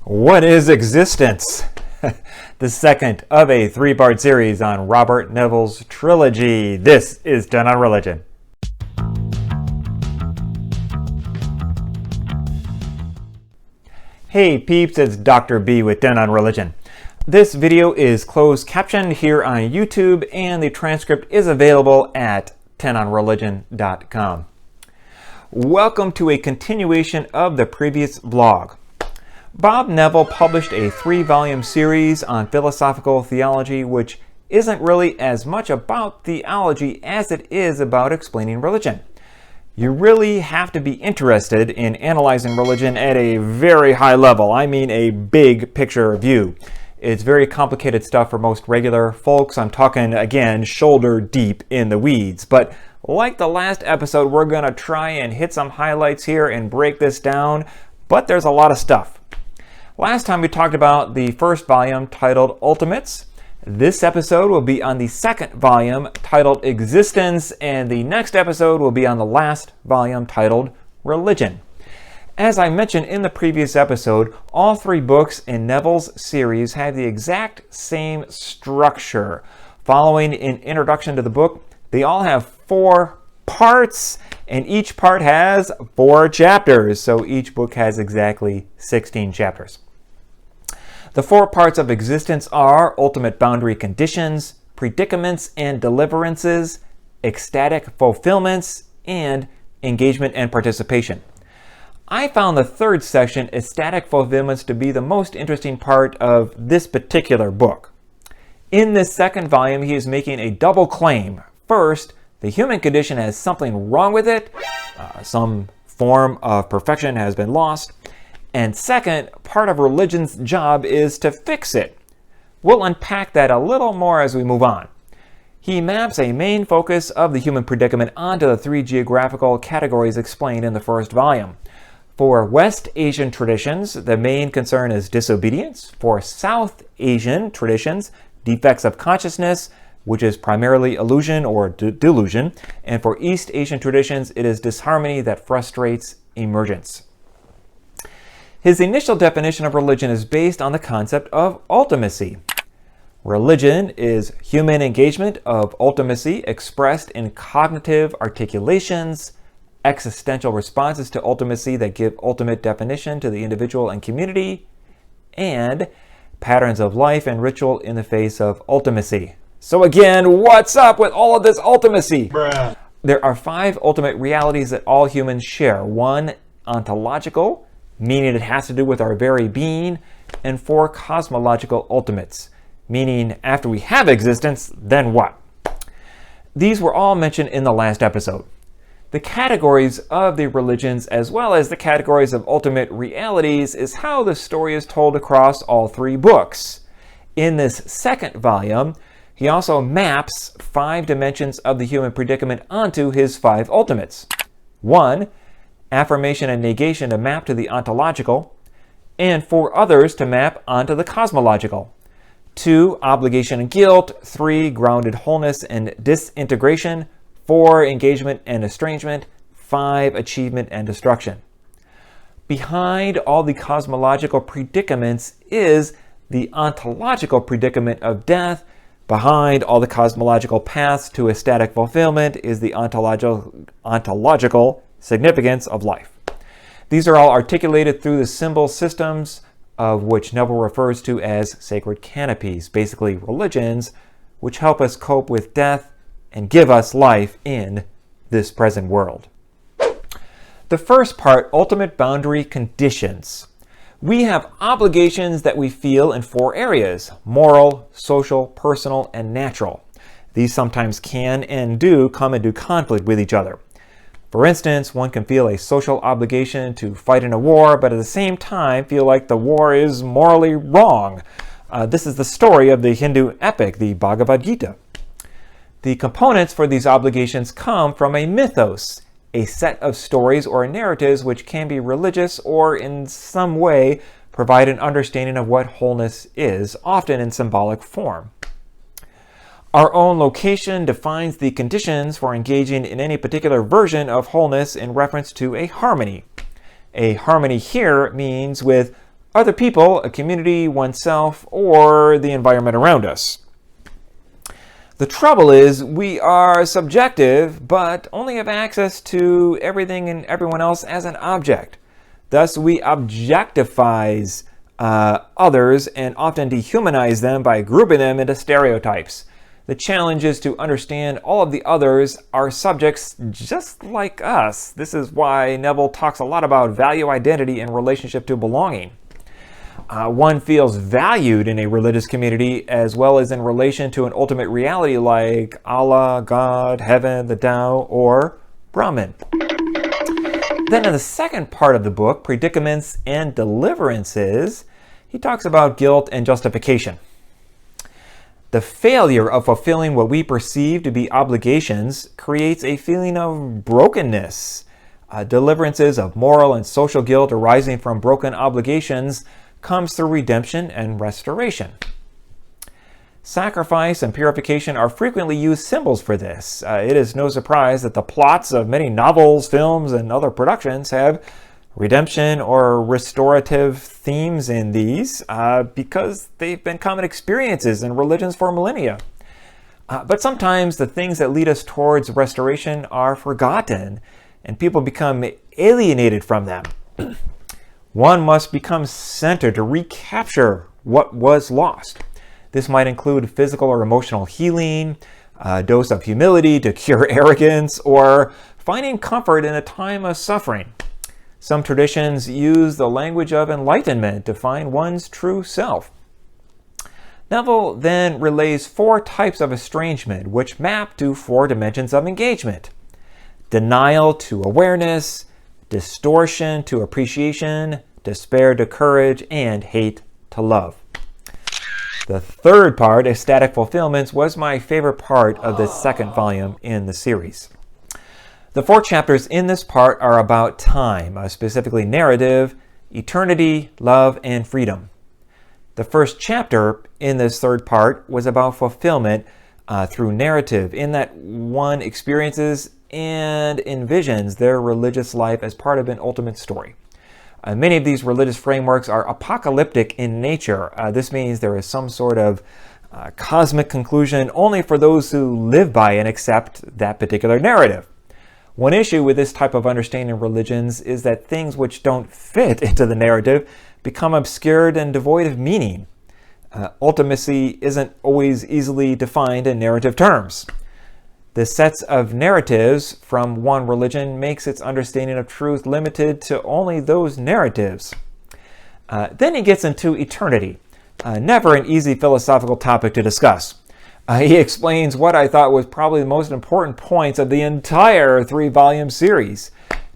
What is existence? The second of a three-part series on Robert Neville's trilogy. This is TenOnReligion. Hey peeps, it's Dr. B with TenOnReligion. This video is closed captioned here on YouTube, and the transcript is available at TenOnReligion.com. Welcome to a continuation of the previous vlog. Bob Neville published a 3-volume series on philosophical theology, which isn't really as much about theology as it is about explaining religion. You really have to be interested in analyzing religion at a very high level. I mean a big picture view. It's very complicated stuff for most regular folks. I'm talking, again, shoulder deep in the weeds. But like the last episode, we're going to try and hit some highlights here and break this down. But there's a lot of stuff. Last time we talked about the first volume titled Ultimates. This episode will be on the second volume titled Existence, and the next episode will be on the last volume titled Religion. As I mentioned in the previous episode, all 3 books in Neville's series have the exact same structure. Following an introduction to the book, they all have 4 parts, and each part has 4 chapters, so each book has exactly 16 chapters. The 4 parts of existence are ultimate boundary conditions, predicaments and deliverances, ecstatic fulfillments, and engagement and participation. I found the 3rd section, ecstatic fulfillments, to be the most interesting part of this particular book. In this second volume, he is making a double claim. First, the human condition has something wrong with it. Some form of perfection has been lost. And second, part of religion's job is to fix it. We'll unpack that a little more as we move on. He maps a main focus of the human predicament onto the 3 geographical categories explained in the first volume. For West Asian traditions, the main concern is disobedience. For South Asian traditions, defects of consciousness, which is primarily illusion or delusion. And for East Asian traditions, it is disharmony that frustrates emergence. His initial definition of religion is based on the concept of ultimacy. Religion is human engagement of ultimacy expressed in cognitive articulations, existential responses to ultimacy that give ultimate definition to the individual and community, and patterns of life and ritual in the face of ultimacy. So again, what's up with all of this ultimacy? Bruh. There are 5 ultimate realities that all humans share. 1, ontological, meaning it has to do with our very being, and 4 cosmological ultimates, meaning after we have existence, then what? These were all mentioned in the last episode. The categories of the religions, as well as the categories of ultimate realities, is how the story is told across all 3 books. In this second volume, he also maps 5 dimensions of the human predicament onto his 5 ultimates. 1, affirmation and negation to map to the ontological, and 4 others to map onto the cosmological. 2, obligation and guilt. 3, grounded wholeness and disintegration. 4, engagement and estrangement. 5, achievement and destruction. Behind all the cosmological predicaments is the ontological predicament of death. Behind all the cosmological paths to ecstatic fulfillment is the ontological significance of life. These are all articulated through the symbol systems, of which Neville refers to as sacred canopies, basically religions, which help us cope with death and give us life in this present world. The first part, ultimate boundary conditions. We have obligations that we feel in 4 areas: moral, social, personal, and natural. These sometimes can and do come into conflict with each other. For instance, one can feel a social obligation to fight in a war, but at the same time feel like the war is morally wrong. This is the story of the Hindu epic, the Bhagavad Gita. The components for these obligations come from a mythos, a set of stories or narratives which can be religious or in some way provide an understanding of what wholeness is, often in symbolic form. Our own location defines the conditions for engaging in any particular version of wholeness in reference to a harmony. A harmony here means with other people, a community, oneself, or the environment around us. The trouble is we are subjective, but only have access to everything and everyone else as an object. Thus, we objectifies others and often dehumanize them by grouping them into stereotypes. The challenge is to understand all of the others are subjects just like us. This is why Neville talks a lot about value identity in relationship to belonging. One feels valued in a religious community as well as in relation to an ultimate reality like Allah, God, heaven, the Tao, or Brahman. Then in the second part of the book, Predicaments and Deliverances, he talks about guilt and justification. The failure of fulfilling what we perceive to be obligations creates a feeling of brokenness. Deliverances of moral and social guilt arising from broken obligations comes through redemption and restoration. Sacrifice and purification are frequently used symbols for this. It is no surprise that the plots of many novels, films, and other productions have redemption or restorative themes in these because they've been common experiences in religions for millennia. But sometimes the things that lead us towards restoration are forgotten and people become alienated from them. One must become centered to recapture what was lost. This might include physical or emotional healing, a dose of humility to cure arrogance, or finding comfort in a time of suffering. Some traditions use the language of enlightenment to find one's true self. Neville then relays 4 types of estrangement, which map to 4 dimensions of engagement: denial to awareness, distortion to appreciation, despair to courage, and hate to love. The third part, ecstatic fulfillments, was my favorite part of the second volume in the series. The 4 chapters in this part are about time, specifically narrative, eternity, love, and freedom. The first chapter in this third part was about fulfillment through narrative, in that one experiences and envisions their religious life as part of an ultimate story. Many of these religious frameworks are apocalyptic in nature. This means there is some sort of cosmic conclusion only for those who live by and accept that particular narrative. One issue with this type of understanding religions is that things which don't fit into the narrative become obscured and devoid of meaning. Ultimacy isn't always easily defined in narrative terms. The sets of narratives from one religion makes its understanding of truth limited to only those narratives. Then he gets into eternity, never an easy philosophical topic to discuss. He explains what I thought was probably the most important points of the entire 3-volume series,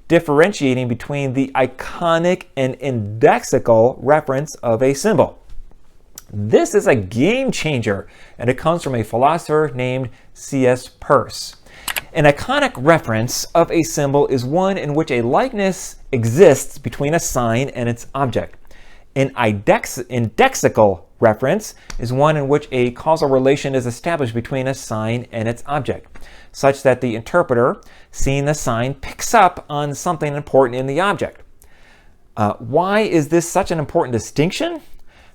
differentiating between the iconic and indexical reference of a symbol. This is a game changer, and it comes from a philosopher named C.S. Peirce. An iconic reference of a symbol is one in which a likeness exists between a sign and its object. An indexical reference is one in which a causal relation is established between a sign and its object, such that the interpreter, seeing the sign, picks up on something important in the object. Why is this such an important distinction?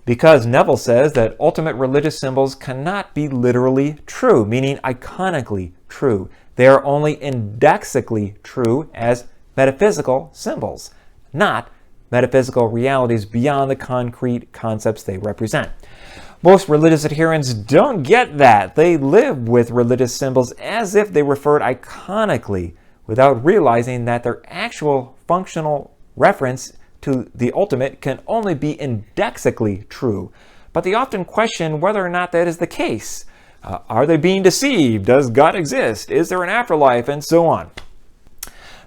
Because Neville says that ultimate religious symbols cannot be literally true, meaning iconically true. They are only indexically true as metaphysical symbols, not metaphysical realities beyond the concrete concepts they represent. Most religious adherents don't get that. They live with religious symbols as if they referred iconically without realizing that their actual functional reference to the ultimate can only be indexically true. But they often question whether or not that is the case. Are they being deceived? Does God exist? Is there an afterlife? And so on.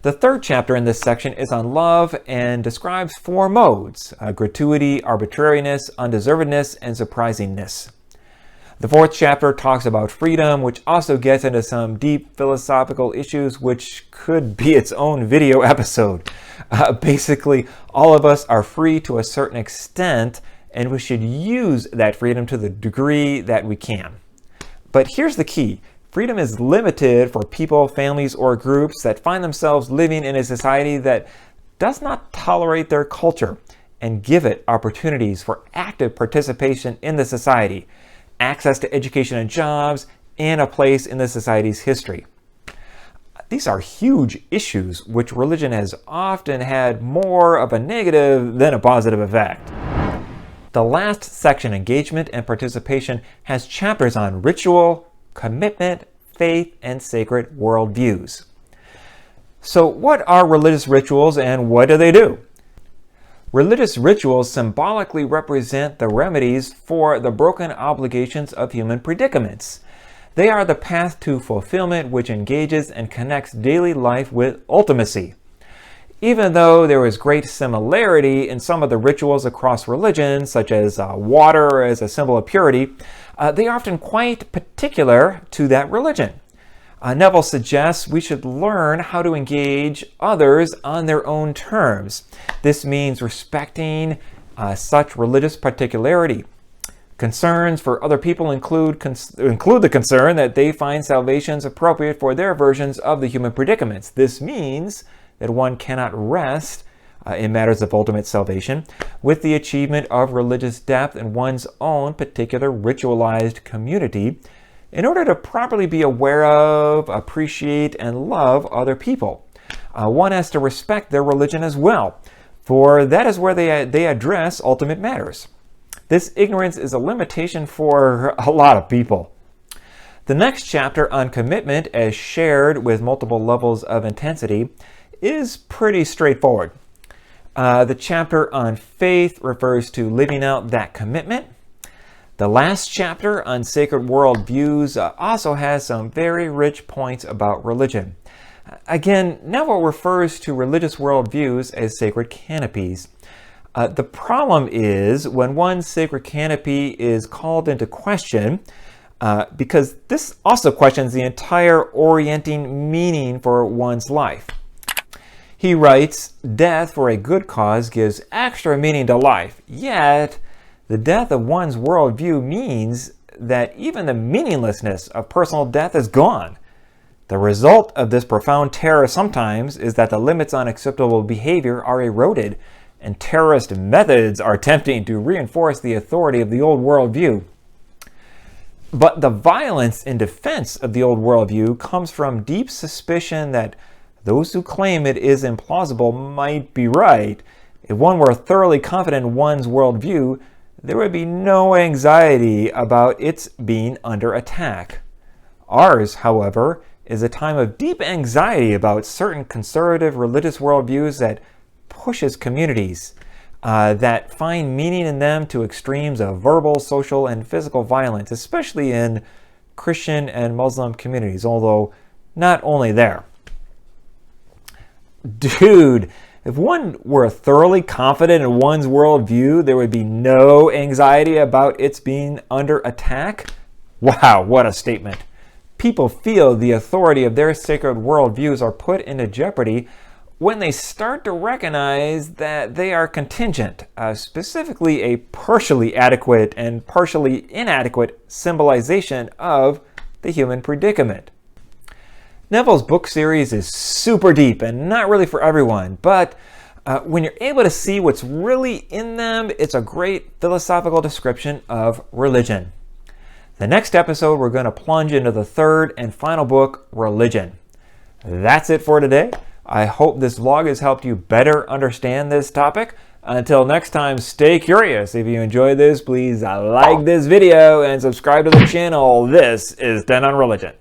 The third chapter in this section is on love and describes 4 modes: gratuity, arbitrariness, undeservedness, and surprisingness. The 4th chapter talks about freedom, which also gets into some deep philosophical issues which could be its own video episode. Basically, all of us are free to a certain extent, and we should use that freedom to the degree that we can. But here's the key. Freedom is limited for people, families, or groups that find themselves living in a society that does not tolerate their culture and give it opportunities for active participation in the society, access to education and jobs, and a place in the society's history. These are huge issues which religion has often had more of a negative than a positive effect. The last section, engagement and participation, has chapters on ritual, commitment, faith, and sacred worldviews. So what are religious rituals and what do they do? Religious rituals symbolically represent the remedies for the broken obligations of human predicaments. They are the path to fulfillment which engages and connects daily life with ultimacy. Even though there is great similarity in some of the rituals across religions, such as water as a symbol of purity, they are often quite particular to that religion. Neville suggests we should learn how to engage others on their own terms. This means respecting such religious particularity. Concerns for other people include the concern that they find salvations appropriate for their versions of the human predicaments. This means that one cannot rest in matters of ultimate salvation with the achievement of religious depth in one's own particular ritualized community in order to properly be aware of, appreciate, and love other people. One has to respect their religion as well, for that is where they address ultimate matters. This ignorance is a limitation for a lot of people. The next chapter on commitment, as shared with multiple levels of intensity, is pretty straightforward. The chapter on faith refers to living out that commitment. The last chapter on sacred worldviews also has some very rich points about religion. Again, Neville refers to religious worldviews as sacred canopies. The problem is when one's sacred canopy is called into question, because this also questions the entire orienting meaning for one's life. He writes, "Death for a good cause gives extra meaning to life, yet the death of one's worldview means that even the meaninglessness of personal death is gone. The result of this profound terror sometimes is that the limits on acceptable behavior are eroded, and terrorist methods are attempting to reinforce the authority of the old worldview. But the violence in defense of the old worldview comes from deep suspicion that those who claim it is implausible might be right. If one were thoroughly confident in one's worldview, there would be no anxiety about its being under attack. Ours, however, is a time of deep anxiety about certain conservative religious worldviews that pushes communities that find meaning in them to extremes of verbal, social, and physical violence, especially in Christian and Muslim communities, although not only there." Dude, if one were thoroughly confident in one's worldview, there would be no anxiety about its being under attack? Wow, what a statement. People feel the authority of their sacred worldviews are put into jeopardy when they start to recognize that they are contingent, specifically a partially adequate and partially inadequate symbolization of the human predicament. Neville's book series is super deep and not really for everyone, but when you're able to see what's really in them, it's a great philosophical description of religion. The next episode, we're going to plunge into the third and final book, Religion. That's it for today. I hope this vlog has helped you better understand this topic. Until next time, stay curious. If you enjoyed this, please like this video and subscribe to the channel. This is TenOnReligion.